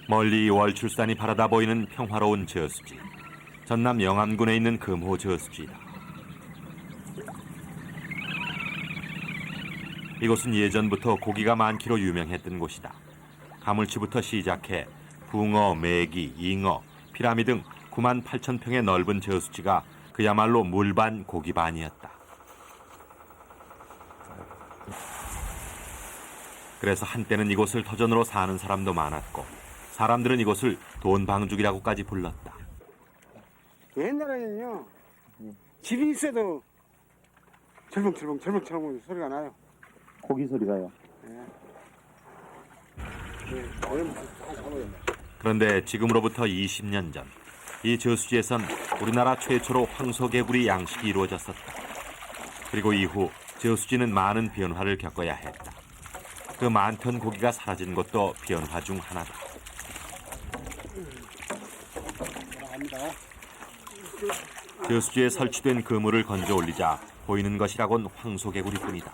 멀리 월출산이 바라다 보이는 평화로운 저수지. 전남 영암군에 있는 금호 저수지이다. 이곳은 예전부터 고기가 많기로 유명했던 곳이다. 가물치부터 시작해 붕어, 메기, 잉어, 피라미 등 9만 8천 평의 넓은 저수지가 그야말로 물반 고기반이었다. 그래서 한때는 이곳을 터전으로 사는 사람도 많았고 사람들은 이곳을 돈방죽이라고까지 불렀다. 옛날에는요, 집이 있어도 절벙절벙 소리가 나요. 고기 소리가요. 그런데 지금으로부터 20년 전, 이 저수지에선 우리나라 최초로 황소개구리 양식이 이루어졌었다. 그리고 이후 저수지는 많은 변화를 겪어야 했다. 그 많던 고기가 사라진 것도 변화 중 하나다. 저수지에 설치된 그물을 건져 올리자 보이는 것이라곤 황소개구리뿐이다.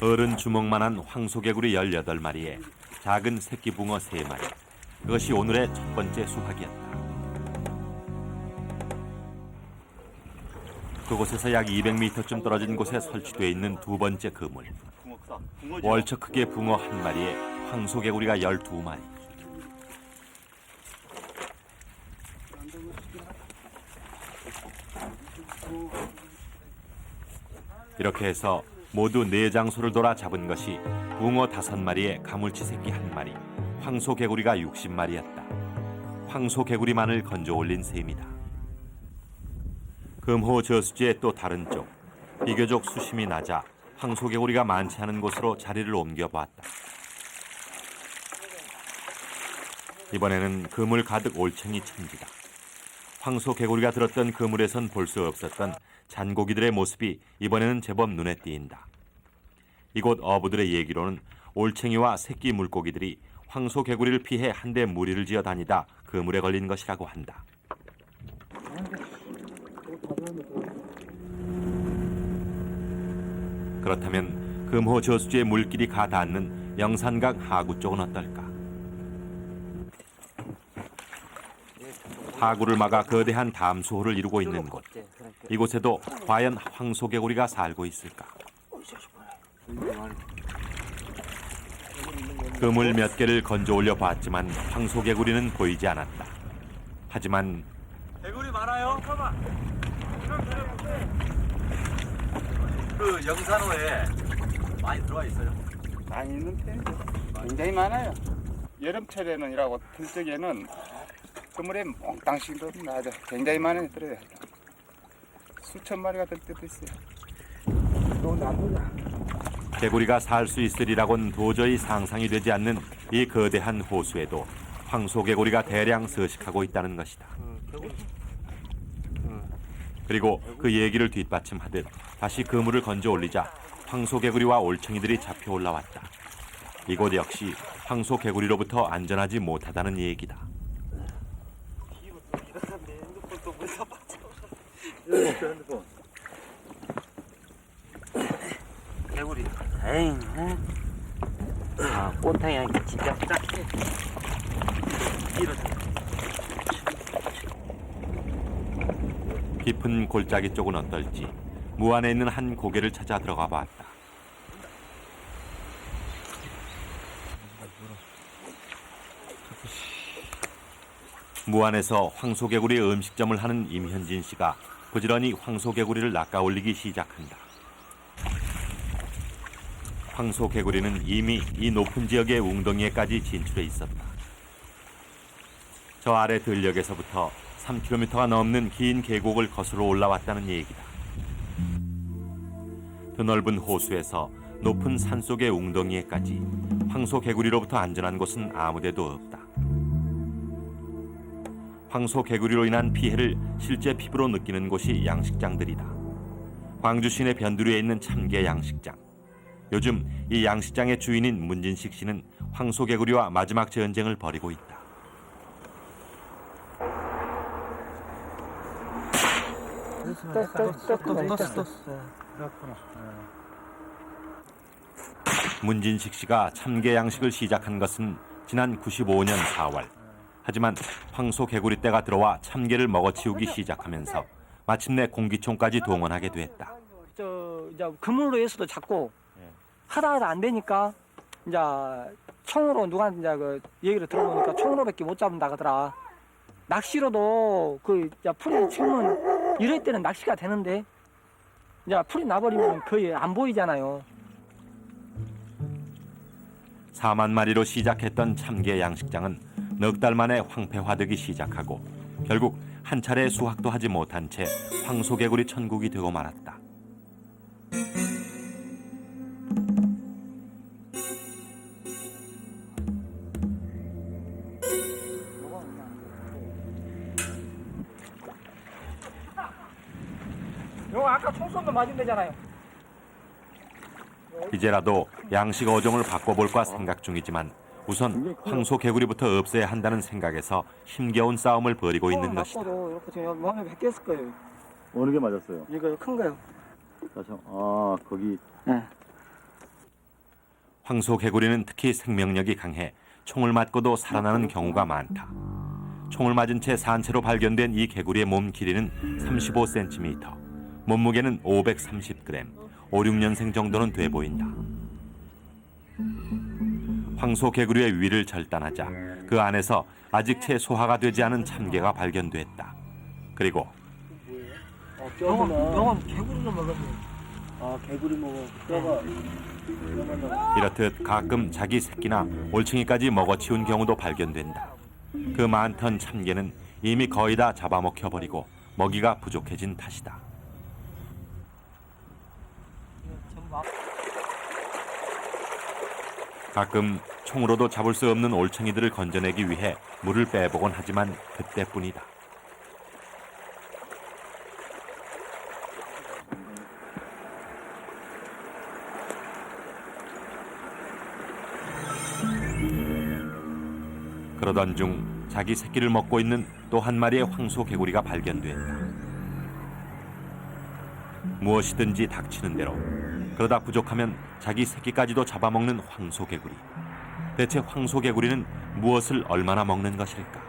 어른 주먹만한 황소개구리 18마리에 작은 새끼 붕어 3마리. 그것이 오늘의 첫 번째 수확이었다. 그곳에서 약 200m쯤 떨어진 곳에 설치되어 있는 두 번째 그물. 월척 크기의 붕어 1마리에 황소개구리가 12마리. 이렇게 해서 모두 4장소를 돌아 잡은 것이 붕어 5마리에 가물치 새끼 1마리, 황소개구리가 60마리였다. 황소개구리만을 건져 올린 셈이다. 금호 저수지의 또 다른 쪽, 비교적 수심이 낮아 황소개구리가 많지 않은 곳으로 자리를 옮겨보았다. 이번에는 그물 가득 올챙이 천지다. 황소개구리가 들었던 그물에선 볼 수 없었던 잔고기들의 모습이 이번에는 제법 눈에 띄인다. 이곳 어부들의 얘기로는 올챙이와 새끼 물고기들이 황소개구리를 피해 한데 무리를 지어 다니다 그물에 걸린 것이라고 한다. 그렇다면 금호 저수지의 물길이 가 닿는 영산강 하구 쪽은 어떨까? 하구를 막아 거대한 담수호를 이루고 있는 곳. 이곳에도 과연 황소개구리가 살고 있을까? 그물 몇 개를 건져 올려 봤지만 황소개구리는 보이지 않았다. 하지만 개구리 많아요? 그 영산호에 많이 들어와 있어요. 많이 있는 편이죠. 굉장히 많아요. 여름철에는 이라고 들적에는 그물에 몽땅씩 나죠. 굉장히 많이 들어요. 수천 마리가 될 때도 있어요. 개구리가 살 수 있으리라고는 도저히 상상이 되지 않는 이 거대한 호수에도 황소개구리가 대량 서식하고 있다는 것이다. 그리고 그 얘기를 뒷받침하듯 다시 그물을 건져 올리자 황소개구리와 올챙이들이 잡혀 올라왔다. 이곳 역시 황소개구리로부터 안전하지 못하다는 얘기다. 개구리 다행이네. 아, 꽃탕이 아니라 진짜 작게. 깊은 골짜기 쪽은 어떨지 무 안에 있는 한 고개를 찾아 들어가 봤다. 무 안에서 황소개구리 음식점을 하는 임현진 씨가 부지런히 황소개구리를 낚아올리기 시작한다. 황소개구리는 이미 이 높은 지역의 웅덩이에까지 진출해 있었다. 저 아래 들녘에서부터 3km가 넘는 긴 계곡을 거슬러 올라왔다는 얘기다. 드넓은 호수에서 높은 산속의 웅덩이에까지 황소개구리로부터 안전한 곳은 아무데도 없다. 황소개구리로 인한 피해를 실제 피부로 느끼는 곳이 양식장들이다. 광주 시내 변두리에 있는 참개 양식장. 요즘 이 양식장의 주인인 문진식 씨는 황소개구리와 마지막 전쟁을 벌이고 있다. 떴어. 문진식 씨가 참개 양식을 시작한 것은 지난 95년 4월. 하지만 황소 개구리 떼가 들어와 참개를 먹어치우기 시작하면서 마침내 공기총까지 동원하게 됐다. 이제 그물로 해서도 잡고 하다 안 되니까 이제 총으로 누가 이제 그 얘기를 들어보니까 총으로밖에 못 잡는다 하더라. 낚시로도 그 이제 풀이 치면 이럴 때는 낚시가 되는데 이제 풀이 나버리면 거의 안 보이잖아요. 4만 마리로 시작했던 참개 양식장은 넉 달 만에 황폐화되기 시작하고 결국 한 차례 수확도 하지 못한 채 황소개구리 천국이 되고 말았다. 요 아까 총 쏜 거 맞은 데잖아요. 이제라도 양식 어종을 바꿔볼까 생각 중이지만 우선 황소개구리부터 없애야 한다는 생각에서 힘겨운 싸움을 벌이고 있는 것이다. 맞고도 이렇게 지금 몸에 벗겼을 거예요. 어느 게 맞았어요? 이거 큰 거요. 거기. 네. 황소개구리는 특히 생명력이 강해 총을 맞고도 살아나는 경우가 많다. 총을 맞은 채 산채로 발견된 이 개구리의 몸 길이는 35cm, 몸무게는 530g, 5, 6년생 정도는 돼 보인다. 황소개구리의 위를 절단하자 그 안에서 아직 채 소화가 되지 않은 참개가 발견됐다. 그리고 영원 개구리를 먹었네. 개구리 먹어. 뼈가. 이렇듯 가끔 자기 새끼나 올챙이까지 먹어치운 경우도 발견된다. 그 많던 참개는 이미 거의 다 잡아먹혀버리고 먹이가 부족해진 탓이다. 가끔 총으로도 잡을 수 없는 올챙이들을 건져내기 위해 물을 빼보곤 하지만 그때뿐이다. 그러던 중 자기 새끼를 먹고 있는 또 한 마리의 황소개구리가 발견됐다. 무엇이든지 닥치는 대로, 그러다 부족하면 자기 새끼까지도 잡아먹는 황소개구리. 대체 황소개구리는 무엇을 얼마나 먹는 것일까?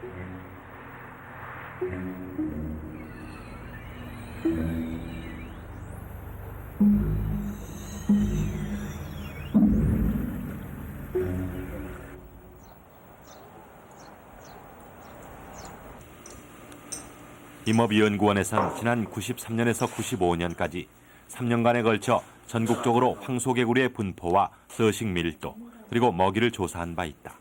임업연구원에선 지난 93년에서 95년까지 3년간에 걸쳐 전국적으로 황소개구리의 분포와 서식 밀도 그리고 먹이를 조사한 바 있다.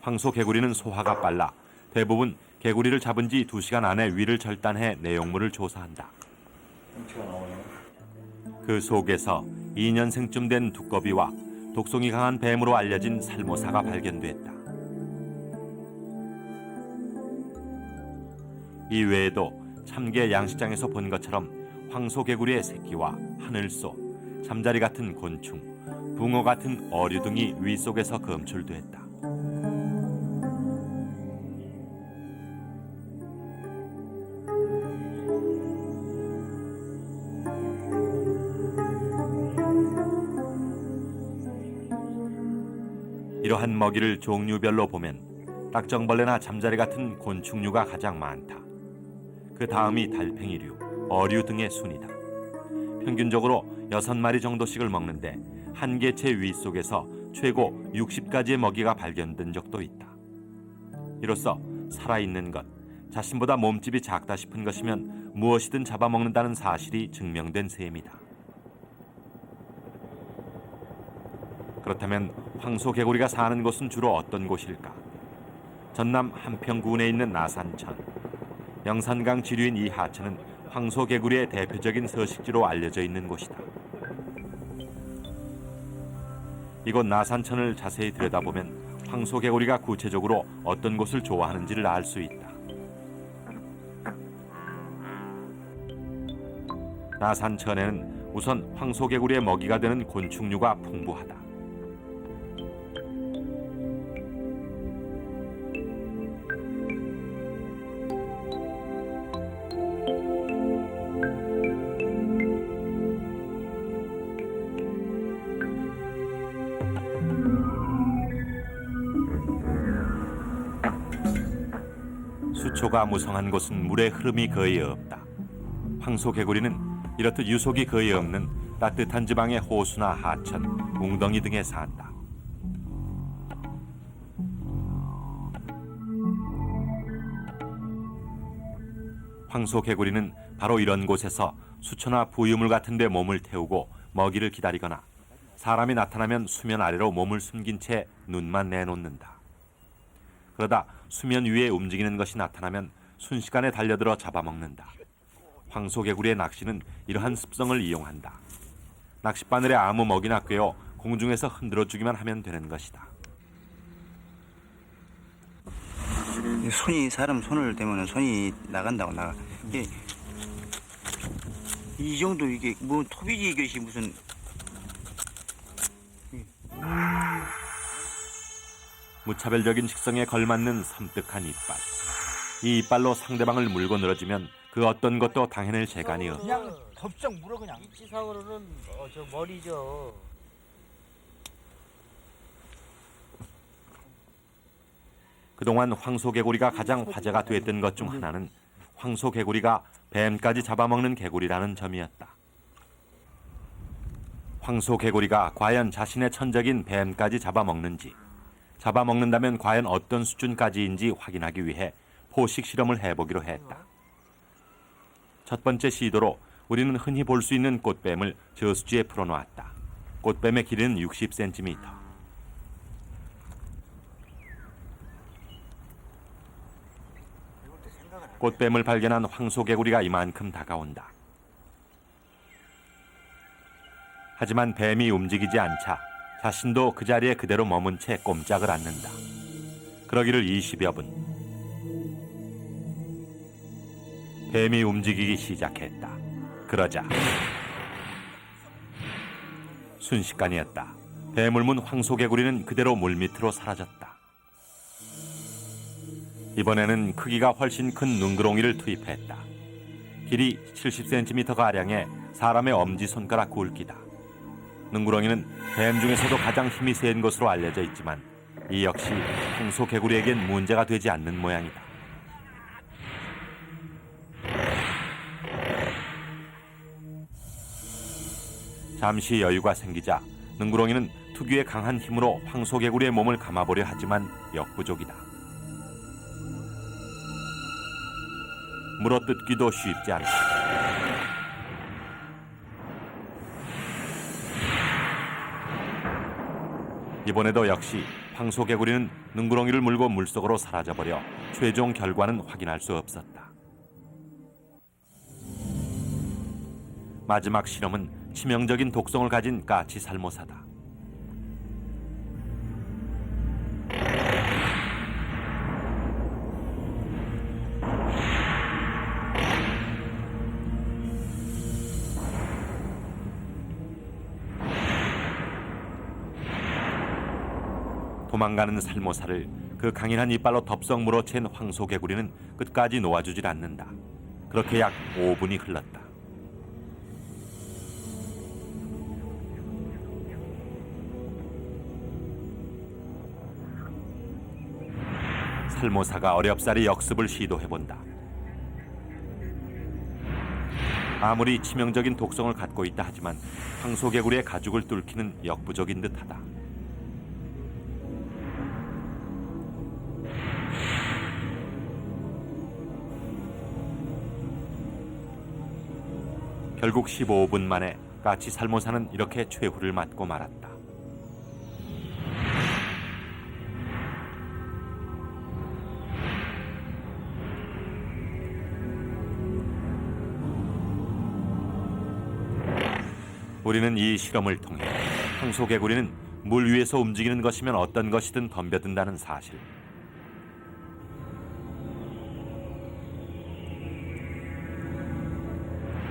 황소개구리는 소화가 빨라 대부분 개구리를 잡은 지 2시간 안에 위를 절단해 내용물을 조사한다. 그 속에서 2년생쯤 된 두꺼비와 독성이 강한 뱀으로 알려진 살모사가 발견됐다. 이 외에도 참개 양식장에서 본 것처럼 황소개구리의 새끼와 하늘소, 잠자리 같은 곤충, 붕어 같은 어류 등이 위 속에서 검출됐다. 이러한 먹이를 종류별로 보면 딱정벌레나 잠자리 같은 곤충류가 가장 많다. 그 다음이 달팽이류, 어류 등의 순이다. 평균적으로 6마리 정도씩을 먹는데 한 개체 위 속에서 최고 60가지의 먹이가 발견된 적도 있다. 이로써 살아있는 것, 자신보다 몸집이 작다 싶은 것이면 무엇이든 잡아먹는다는 사실이 증명된 셈이다. 그렇다면 황소개구리가 사는 곳은 주로 어떤 곳일까? 전남 한평군에 있는 나산천. 영산강 지류인 이 하천은 황소개구리의 대표적인 서식지로 알려져 있는 곳이다. 이곳 나산천을 자세히 들여다보면 황소개구리가 구체적으로 어떤 곳을 좋아하는지를 알 수 있다. 나산천에는 우선 황소개구리의 먹이가 되는 곤충류가 풍부하다. 해초가 무성한 곳은 물의 흐름이 거의 없다. 황소개구리는 이렇듯 유속이 거의 없는 따뜻한 지방의 호수나 하천, 웅덩이 등에 산다. 황소개구리는 바로 이런 곳에서 수초나 부유물 같은 데 몸을 태우고 먹이를 기다리거나 사람이 나타나면 수면 아래로 몸을 숨긴 채 눈만 내놓는다. 그러다 수면 위에 움직이는 것이 나타나면 순식간에 달려들어 잡아먹는다. 황소개구리의 낚시는 이러한 습성을 이용한다. 낚싯바늘에 아무 먹이나 꿰어 공중에서 흔들어주기만 하면 되는 것이다. 손이 사람 손을 대면 손이 나간다고 나가. 이 정도 이게 뭐 토비지 이것이 무슨 무차별적인 식성에 걸맞는 섬뜩한 이빨. 이 이빨로 상대방을 물고 늘어지면 그 어떤 것도 당해낼 재간이 없다. 그냥 덥석 물어 그냥. 이치상으로는 저 머리죠. 그동안 황소개구리가 가장 화제가 됐던 것 중 하나는 황소개구리가 뱀까지 잡아먹는 개구리라는 점이었다. 황소개구리가 과연 자신의 천적인 뱀까지 잡아먹는지, 잡아먹는다면 과연 어떤 수준까지인지 확인하기 위해 포식 실험을 해보기로 했다. 첫 번째 시도로 우리는 흔히 볼 수 있는 꽃뱀을 저수지에 풀어놓았다. 꽃뱀의 길이는 60cm. 꽃뱀을 발견한 황소개구리가 이만큼 다가온다. 하지만 뱀이 움직이지 않자 자신도 그 자리에 그대로 머문 채 꼼짝을 않는다. 그러기를 20여 분. 뱀이 움직이기 시작했다. 그러자 순식간이었다. 뱀을 문 황소개구리는 그대로 물밑으로 사라졌다. 이번에는 크기가 훨씬 큰 눈구렁이를 투입했다. 길이 70cm가량의 사람의 엄지손가락 굵기다. 눈구렁이는 뱀 중에서도 가장 힘이 센 것으로 알려져 있지만 이 역시 황소개구리에겐 문제가 되지 않는 모양이다. 잠시 여유가 생기자 눈구렁이는 특유의 강한 힘으로 황소개구리의 몸을 감아보려 하지만 역부족이다. 물어뜯기도 쉽지 않다. 이번에도 역시 황소개구리는 눈구렁이를 물고 물속으로 사라져버려 최종 결과는 확인할 수 없었다. 마지막 실험은 치명적인 독성을 가진 까치살모사다. 도망가는 살모사를 그 강인한 이빨로 덥석 물어챈 황소개구리는 끝까지 놓아주질 않는다. 그렇게 약 5분이 흘렀다. 살모사가 어렵사리 역습을 시도해본다. 아무리 치명적인 독성을 갖고 있다 하지만 황소개구리의 가죽을 뚫기는 역부족인 듯하다. 결국 15분 만에 까치살모사는 이렇게 최후를 맞고 말았다. 우리는 이 실험을 통해 황소개구리는 물 위에서 움직이는 것이면 어떤 것이든 덤벼든다는 사실,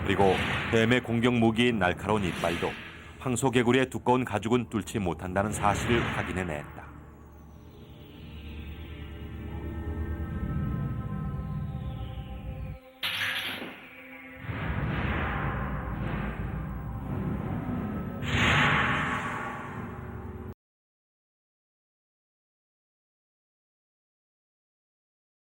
그리고 뱀의 공격 무기인 날카로운 이빨도 황소개구리의 두꺼운 가죽은 뚫지 못한다는 사실을 확인해냈다.